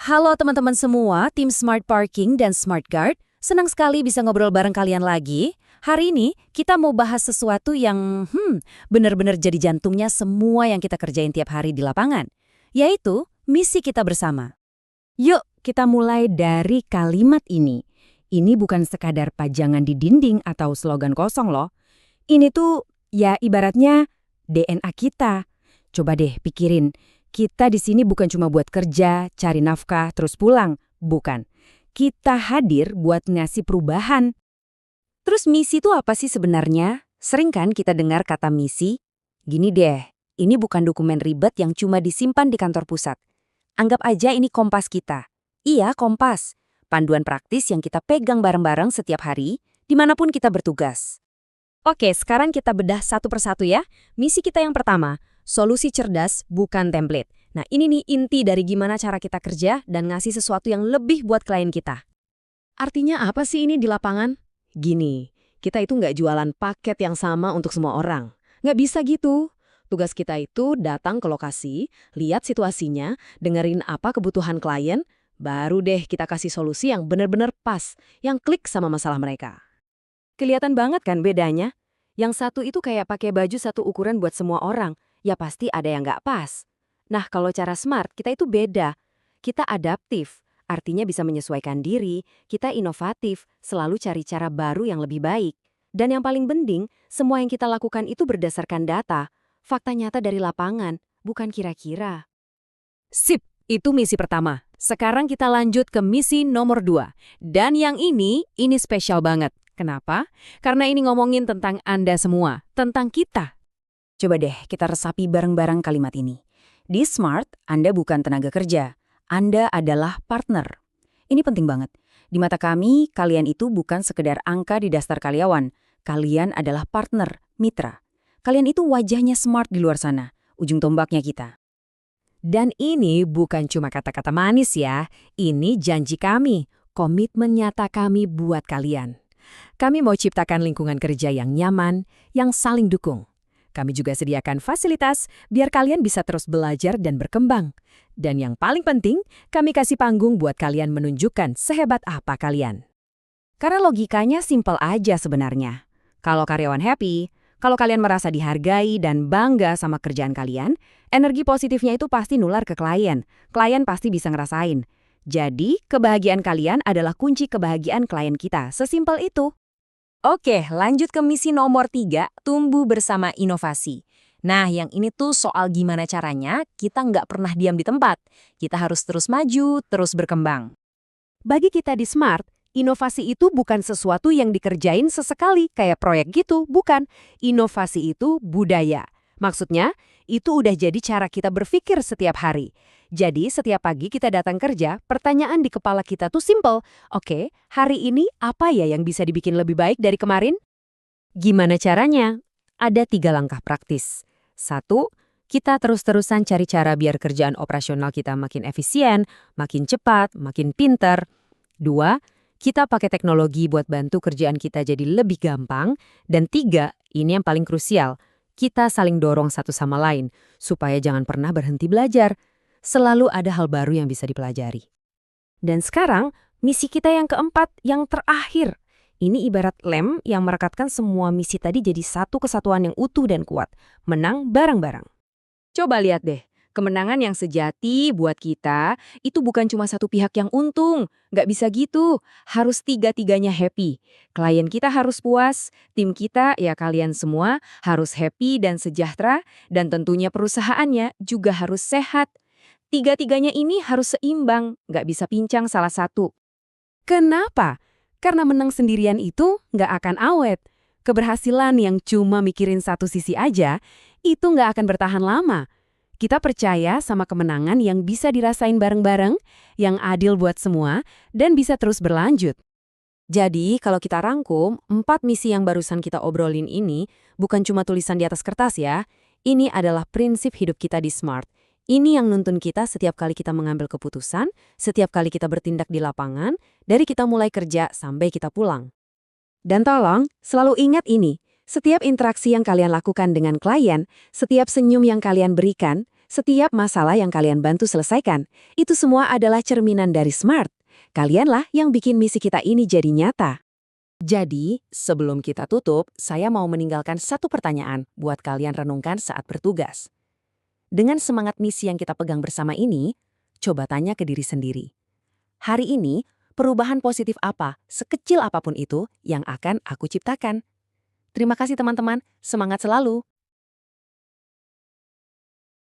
Halo teman-teman semua, tim Smart Parking dan Smart Guard. Senang sekali bisa ngobrol bareng kalian lagi. Hari ini kita mau bahas sesuatu yang benar-benar jadi jantungnya semua yang kita kerjain tiap hari di lapangan, yaitu misi kita bersama. Yuk, kita mulai dari kalimat ini. Ini bukan sekadar pajangan di dinding atau slogan kosong loh. Ini tuh ya ibaratnya DNA kita. Coba deh pikirin. Kita di sini bukan cuma buat kerja, cari nafkah, terus pulang. Bukan. Kita hadir buat ngasih perubahan. Terus misi itu apa sih sebenarnya? Sering kan kita dengar kata misi? Gini deh, ini bukan dokumen ribet yang cuma disimpan di kantor pusat. Anggap aja ini kompas kita. Iya, kompas. Panduan praktis yang kita pegang bareng-bareng setiap hari, dimanapun kita bertugas. Oke, sekarang kita bedah satu persatu ya. Misi kita yang pertama. Solusi cerdas, bukan template. Nah, ini nih inti dari gimana cara kita kerja dan ngasih sesuatu yang lebih buat klien kita. Artinya apa sih ini di lapangan? Gini, kita itu nggak jualan paket yang sama untuk semua orang. Nggak bisa gitu. Tugas kita itu datang ke lokasi, lihat situasinya, dengerin apa kebutuhan klien, baru deh kita kasih solusi yang benar-benar pas, yang klik sama masalah mereka. Kelihatan banget kan bedanya? Yang satu itu kayak pakai baju satu ukuran buat semua orang. Ya pasti ada yang nggak pas. Nah, kalau cara smart, kita itu beda. Kita adaptif, artinya bisa menyesuaikan diri, kita inovatif, selalu cari cara baru yang lebih baik. Dan yang paling penting, semua yang kita lakukan itu berdasarkan data, fakta nyata dari lapangan, bukan kira-kira. Sip, itu misi pertama. Sekarang kita lanjut ke misi nomor 2. Dan yang ini spesial banget. Kenapa? Karena ini ngomongin tentang Anda semua, tentang kita. Coba deh kita resapi bareng-barang kalimat ini. Di Smart, Anda bukan tenaga kerja. Anda adalah partner. Ini penting banget. Di mata kami, kalian itu bukan sekedar angka di daftar karyawan. Kalian adalah partner, mitra. Kalian itu wajahnya Smart di luar sana. Ujung tombaknya kita. Dan ini bukan cuma kata-kata manis ya. Ini janji kami, komitmen nyata kami buat kalian. Kami mau ciptakan lingkungan kerja yang nyaman, yang saling dukung. Kami juga sediakan fasilitas biar kalian bisa terus belajar dan berkembang. Dan yang paling penting, kami kasih panggung buat kalian menunjukkan sehebat apa kalian. Karena logikanya simpel aja sebenarnya. Kalau karyawan happy, kalau kalian merasa dihargai dan bangga sama kerjaan kalian, energi positifnya itu pasti nular ke klien. Klien pasti bisa ngerasain. Jadi, kebahagiaan kalian adalah kunci kebahagiaan klien kita. Sesimpel itu. Oke, lanjut ke misi nomor 3, tumbuh bersama inovasi. Nah, yang ini tuh soal gimana caranya kita nggak pernah diam di tempat. Kita harus terus maju, terus berkembang. Bagi kita di Smart, inovasi itu bukan sesuatu yang dikerjain sesekali kayak proyek gitu, bukan. Inovasi itu budaya. Maksudnya, itu udah jadi cara kita berpikir setiap hari. Jadi, setiap pagi kita datang kerja, pertanyaan di kepala kita tuh simple. Oke, hari ini apa ya yang bisa dibikin lebih baik dari kemarin? Gimana caranya? Ada 3 langkah praktis. 1, kita terus-terusan cari cara biar kerjaan operasional kita makin efisien, makin cepat, makin pinter. 2, kita pakai teknologi buat bantu kerjaan kita jadi lebih gampang. Dan 3, ini yang paling krusial, kita saling dorong satu sama lain, supaya jangan pernah berhenti belajar. Selalu ada hal baru yang bisa dipelajari. Dan sekarang, misi kita yang keempat, yang terakhir. Ini ibarat lem yang merekatkan semua misi tadi jadi satu kesatuan yang utuh dan kuat. Menang bareng-bareng. Coba lihat deh, kemenangan yang sejati buat kita itu bukan cuma satu pihak yang untung. Nggak bisa gitu, harus tiga-tiganya happy. Klien kita harus puas, tim kita, ya kalian semua, harus happy dan sejahtera, dan tentunya perusahaannya juga harus sehat. Tiga-tiganya ini harus seimbang, nggak bisa pincang salah satu. Kenapa? Karena menang sendirian itu nggak akan awet. Keberhasilan yang cuma mikirin satu sisi aja, itu nggak akan bertahan lama. Kita percaya sama kemenangan yang bisa dirasain bareng-bareng, yang adil buat semua, dan bisa terus berlanjut. Jadi, kalau kita rangkum, 4 misi yang barusan kita obrolin ini bukan cuma tulisan di atas kertas ya. Ini adalah prinsip hidup kita di Smart. Ini yang nuntun kita setiap kali kita mengambil keputusan, setiap kali kita bertindak di lapangan, dari kita mulai kerja sampai kita pulang. Dan tolong, selalu ingat ini, setiap interaksi yang kalian lakukan dengan klien, setiap senyum yang kalian berikan, Setiap masalah yang kalian bantu selesaikan, itu semua adalah cerminan dari SMART. Kalianlah yang bikin misi kita ini jadi nyata. Jadi, sebelum kita tutup, saya mau meninggalkan satu pertanyaan buat kalian renungkan saat bertugas. Dengan semangat misi yang kita pegang bersama ini, coba tanya ke diri sendiri. Hari ini, perubahan positif apa, sekecil apapun itu, yang akan aku ciptakan? Terima kasih teman-teman, semangat selalu!